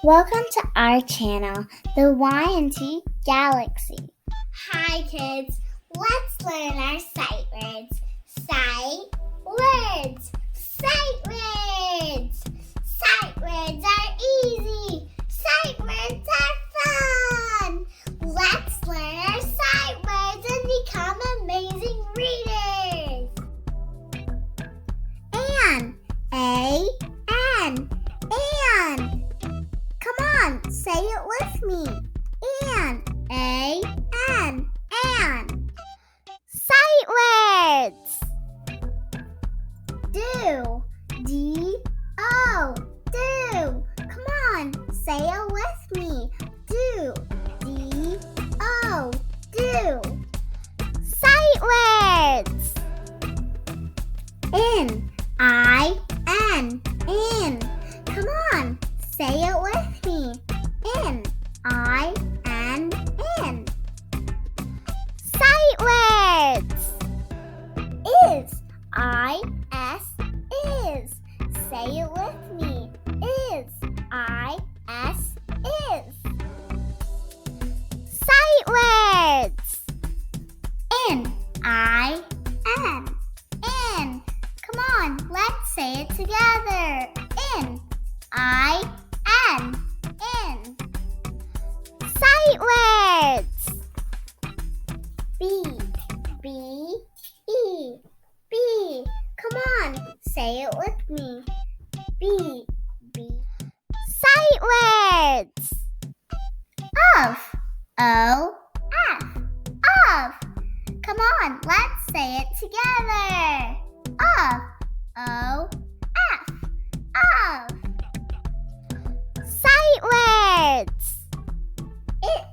Welcome to our channel, the Y&T Galaxy. Hi kids, let's learn our sight words. Sight words. Sight words. Sight words are easy. Sight words are fun. Let's learn our sight words and become amazing readers. An, A-N, an. Come on, say it with me. An, A-N, an. Sight words. Do, D-O, do. Come on, say it with me. Do, D-O, do. Sight words. In, I-N, in. Come on, say it with me. In, I-N, in. Sight words. Is, I-S, is. Say it with me. Is, I-S, is. Sight words. In, I-N, in. Come on, let's say it together. In, I-N, in. Sight words. B, B-E, B. Come on, say it with me. B, B. Sight words. Of, O-F, of. Come on, let's say it together. Of, O-F, of. Sight words. It,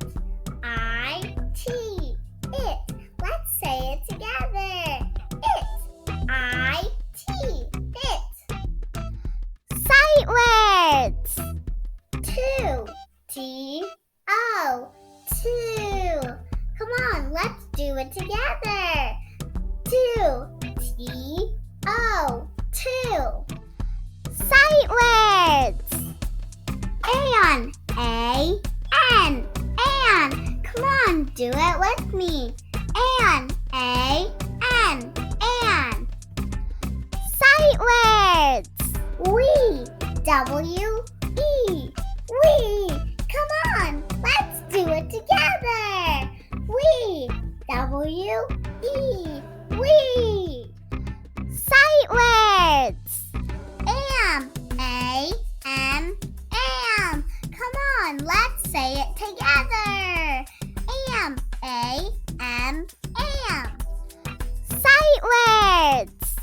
I-T, it. Let's say it together. It, I-T, it. Sight words. Two, T-O, two. Come on, let's do it together. Two, T-O, two. Sight words. An, A-N, an. Come on, do it with me. An, A-N, an. Sight words. We, W-E, we. Come on, let's do it together. We, W-E, we. Sight words. Am, A-M, am. Come on, let's say it together. Am, A-M, am. Sight words.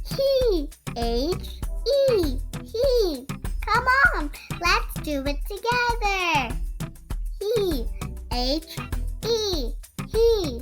He, H-E, he. Come on, let's do it together. He, H-E, he.